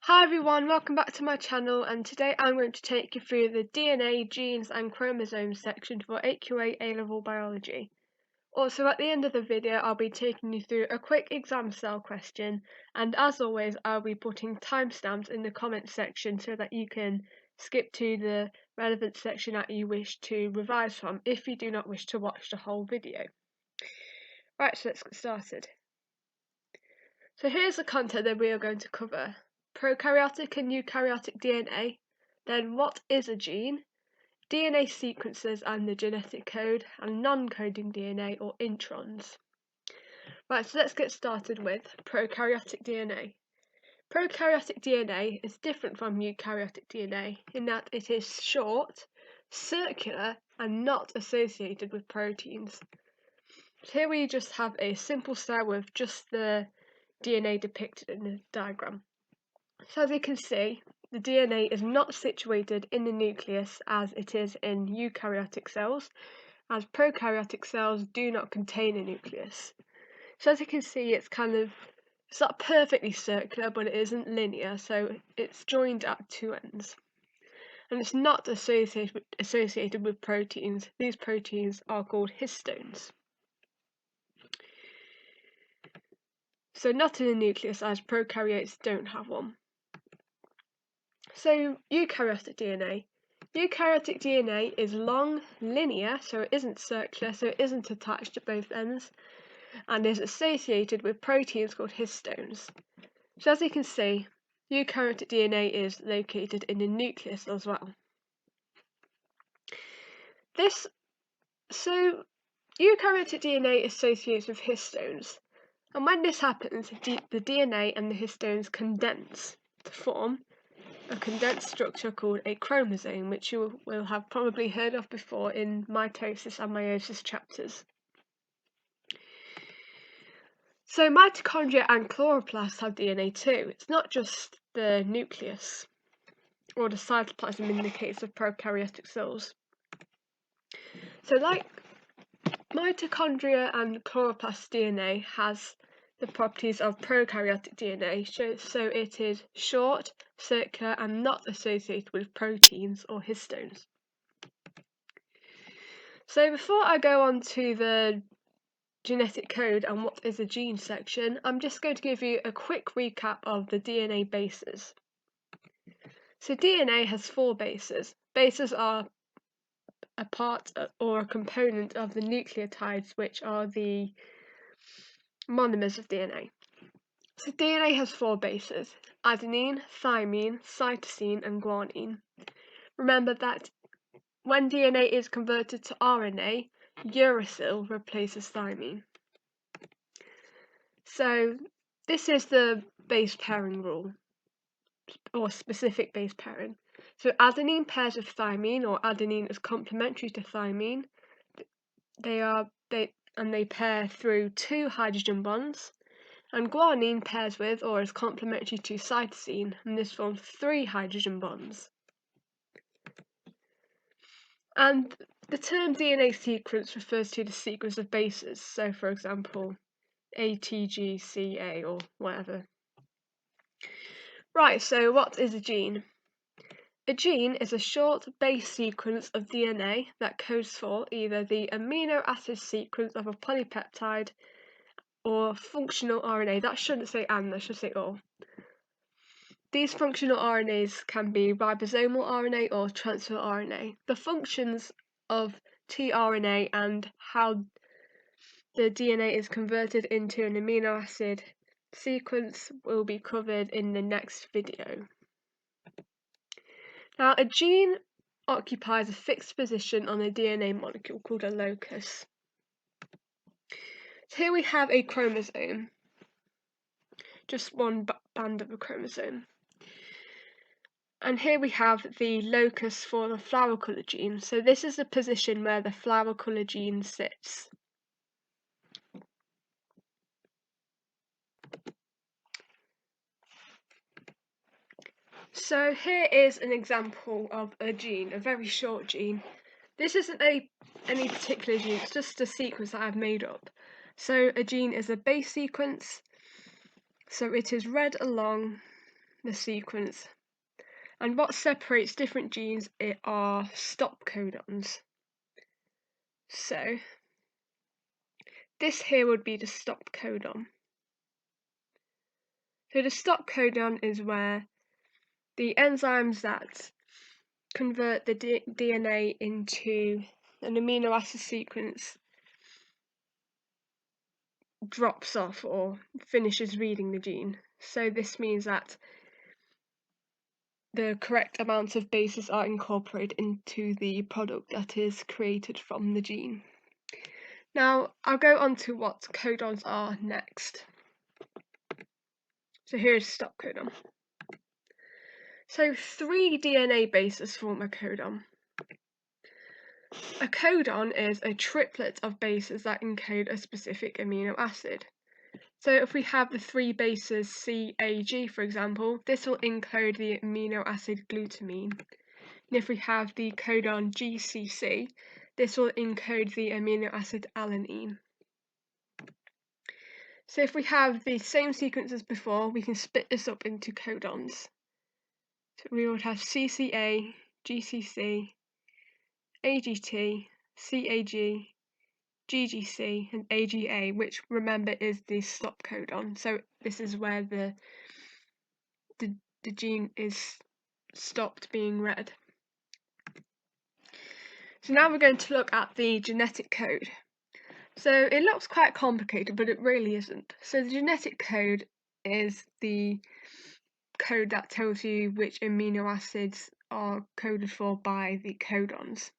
Hi everyone, welcome back to my channel, and today I'm going to take you through the DNA, genes and chromosomes section for AQA A Level Biology. Also at the end of the video I'll be taking you through a quick exam style question, and as always I'll be putting timestamps in the comments section so that you can skip to the relevant section that you wish to revise from if you do not wish to watch the whole video. Right, so let's get started. So here's the content that we are going to cover. Prokaryotic and eukaryotic DNA, then what is a gene, DNA sequences and the genetic code, and non-coding DNA or introns. Right, so let's get started with prokaryotic DNA. Prokaryotic DNA is different from eukaryotic DNA in that it is short, circular, and not associated with proteins. So here we just have a simple cell with just the DNA depicted in the diagram. So as you can see, the DNA is not situated in the nucleus as it is in eukaryotic cells, as prokaryotic cells do not contain a nucleus. So as you can see, it's not perfectly circular, but it isn't linear, so it's joined at two ends. And it's not associated with proteins. These proteins are called histones. So not in the nucleus, as prokaryotes don't have one. So eukaryotic DNA. Eukaryotic DNA is long, linear, so it isn't circular, so it isn't attached to both ends, and is associated with proteins called histones. So as you can see, eukaryotic DNA is located in the nucleus as well. Eukaryotic DNA associates with histones, and when this happens, the DNA and the histones condense to form a condensed structure called a chromosome, which you will have probably heard of before in mitosis and meiosis chapters. So mitochondria and chloroplasts have DNA too. It's not just the nucleus or the cytoplasm in the case of prokaryotic cells. So like mitochondria and chloroplast DNA has the properties of prokaryotic DNA, so it is short, circular, and not associated with proteins or histones. So before I go on to the genetic code and what is a gene section, I'm just going to give you a quick recap of the DNA bases. So DNA has 4 bases. Bases are a part or a component of the nucleotides, which are the monomers of DNA. So DNA has 4 bases: adenine, thymine, cytosine, and guanine. Remember that when DNA is converted to RNA, uracil replaces thymine. So this is the base pairing rule, or specific base pairing. So adenine pairs with thymine, or adenine is complementary to thymine. They pair through 2 hydrogen bonds, and guanine pairs with or is complementary to cytosine, and this forms 3 hydrogen bonds. And the term DNA sequence refers to the sequence of bases, so for example ATGCA or whatever. Right, so what is a gene? A gene is a short base sequence of DNA that codes for either the amino acid sequence of a polypeptide or functional RNA. That shouldn't say and, that should say or. These functional RNAs can be ribosomal RNA or transfer RNA. The functions of tRNA and how the DNA is converted into an amino acid sequence will be covered in the next video. Now, a gene occupies a fixed position on a DNA molecule called a locus. So here we have a chromosome, just one band of a chromosome. And here we have the locus for the flower colour gene. So this is the position where the flower colour gene sits. So here is an example of a gene, a very short gene. This isn't any particular gene, it's just a sequence that I've made up. So a gene is a base sequence, so it is read along the sequence. And what separates different genes are stop codons. So this here would be the stop codon. So the stop codon is where the enzymes that convert the DNA into an amino acid sequence drops off or finishes reading the gene. So this means that the correct amounts of bases are incorporated into the product that is created from the gene. Now I'll go on to what codons are next. So here's stop codon. So 3 DNA bases form a codon. A codon is a triplet of bases that encode a specific amino acid. So if we have the 3 bases CAG, for example, this will encode the amino acid glutamine. And if we have the codon GCC, this will encode the amino acid alanine. So if we have the same sequence as before, we can split this up into codons. So we would have CCA, GCC, AGT, CAG, GGC, and AGA, which remember is the stop codon. So this is where the gene is stopped being read. So now we're going to look at the genetic code. So it looks quite complicated, but it really isn't. So the genetic code is the code that tells you which amino acids are coded for by the codons.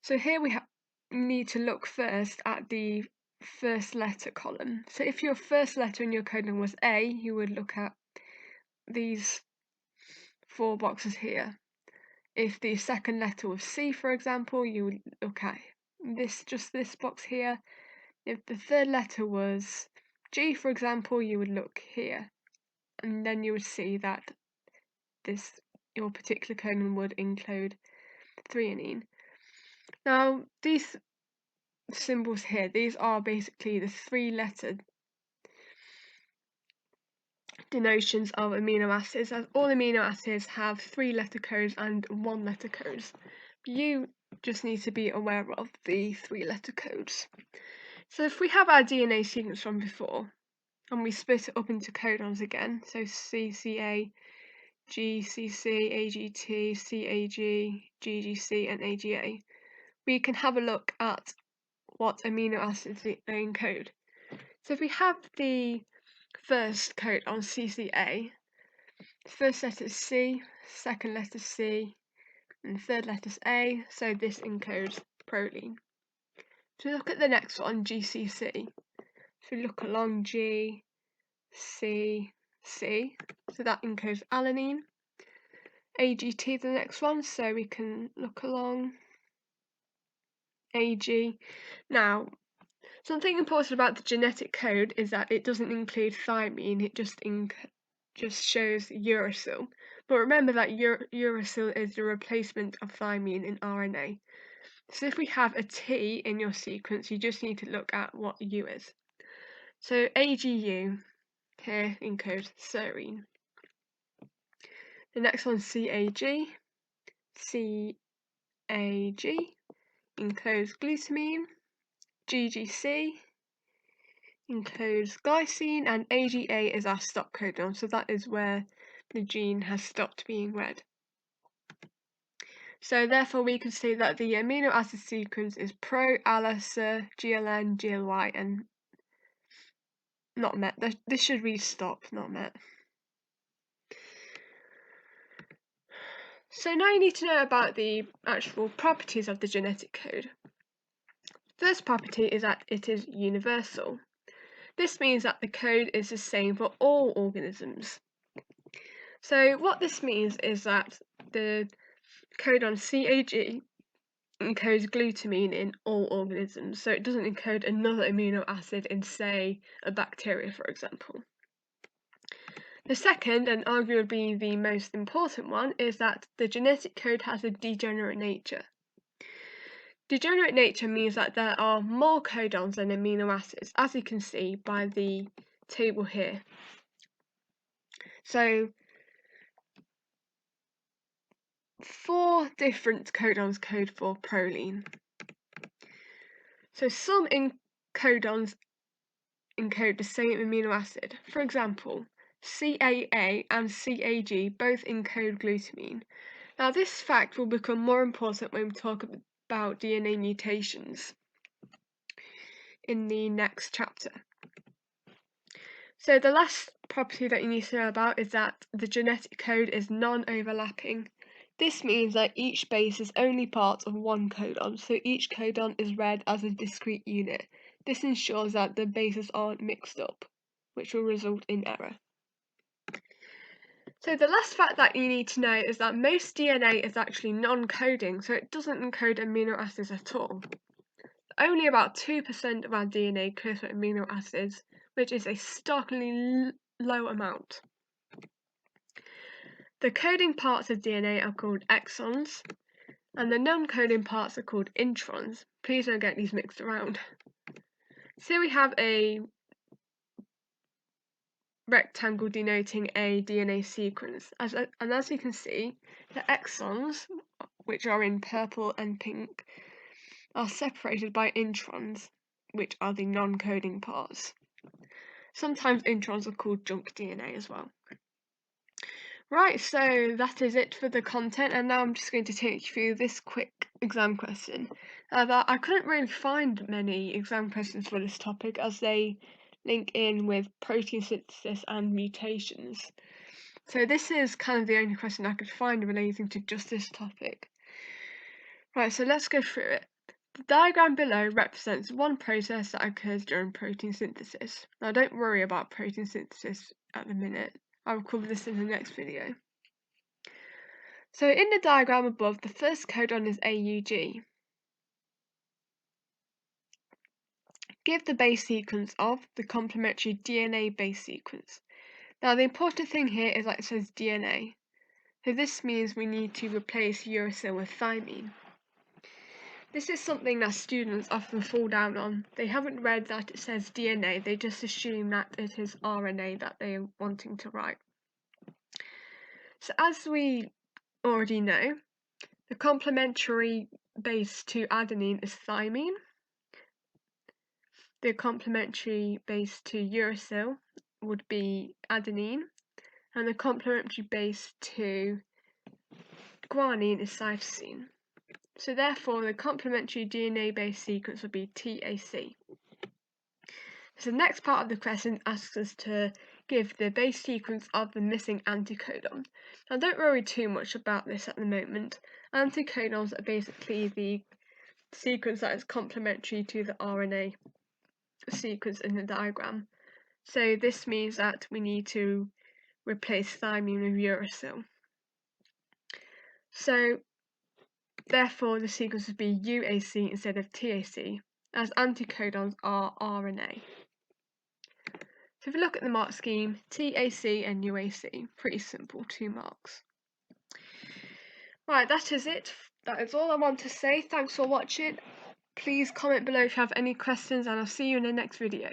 So here we need to look first at the first letter column. So if your first letter in your codon was A, you would look at these 4 boxes here. If the second letter was C, for example, you would look at just this box here. If the third letter was G, for example, you would look here, and then you would see that your particular codon would include threonine. Now these symbols here, these are basically the 3-letter denotions of amino acids, as all amino acids have 3-letter codes and 1-letter codes. You just need to be aware of the 3-letter codes. So if we have our DNA sequence from before, and we split it up into codons again, so CCA, GCC, AGT, CAG, GGC, and AGA, we can have a look at what amino acids they encode. So if we have the first codon CCA, first letter is C, second letter C, and third letter is A, so this encodes proline. If we look at the next one, GCC, if we look along G, C, C, so that encodes alanine. AGT the next one, so we can look along AG. Now, something important about the genetic code is that it doesn't include thymine, it just shows uracil. But remember that uracil is the replacement of thymine in RNA. So if we have a T in your sequence, you just need to look at what U is. So AGU here encodes serine. The next one, CAG. CAG encodes glutamine. GGC encodes glycine, and AGA is our stop codon, so that is where the gene has stopped being read. So therefore we can say that the amino acid sequence is pro, ala, cer, GLN, GLY, and not met. This should read stop, not met. So now you need to know about the actual properties of the genetic code. First property is that it is universal. This means that the code is the same for all organisms. So what this means is that the codon CAG encodes glutamine in all organisms, so it doesn't encode another amino acid in, say, a bacteria, for example. The second, and arguably the most important one, is that the genetic code has a degenerate nature. Degenerate nature means that there are more codons than amino acids, as you can see by the table here. So 4 different codons code for proline. So some codons encode the same amino acid. For example, CAA and CAG both encode glutamine. Now this fact will become more important when we talk about DNA mutations in the next chapter. So the last property that you need to know about is that the genetic code is non-overlapping. This means that each base is only part of one codon, so each codon is read as a discrete unit. This ensures that the bases aren't mixed up, which will result in error. So the last fact that you need to know is that most DNA is actually non-coding, so it doesn't encode amino acids at all. Only about 2% of our DNA codes for amino acids, which is a starkly low amount. The coding parts of DNA are called exons, and the non-coding parts are called introns. Please don't get these mixed around. So we have a rectangle denoting a DNA sequence, and as you can see, the exons, which are in purple and pink, are separated by introns, which are the non-coding parts. Sometimes introns are called junk DNA as well. Right, so that is it for the content, and now I'm just going to take you through this quick exam question. I couldn't really find many exam questions for this topic as they link in with protein synthesis and mutations. So this is kind of the only question I could find relating to just this topic. Right, so let's go through it. The diagram below represents one process that occurs during protein synthesis. Now don't worry about protein synthesis at the minute. I will cover this in the next video. So in the diagram above, the first codon is AUG. Give the base sequence of the complementary DNA base sequence. Now the important thing here is that it says DNA. So this means we need to replace uracil with thymine. This is something that students often fall down on. They haven't read that it says DNA, they just assume that it is RNA that they are wanting to write. So as we already know, the complementary base to adenine is thymine. The complementary base to uracil would be adenine, and the complementary base to guanine is cytosine. So therefore, the complementary DNA base sequence would be TAC. So the next part of the question asks us to give the base sequence of the missing anticodon. Now don't worry too much about this at the moment. Anticodons are basically the sequence that is complementary to the RNA sequence in the diagram. So this means that we need to replace thymine with uracil. So therefore the sequence would be UAC instead of TAC, as anticodons are RNA. So if you look at the mark scheme, TAC and UAC, pretty simple, 2 marks. Right, that is it. That is all I want to say. Thanks for watching. Please comment below if you have any questions, and I'll see you in the next video.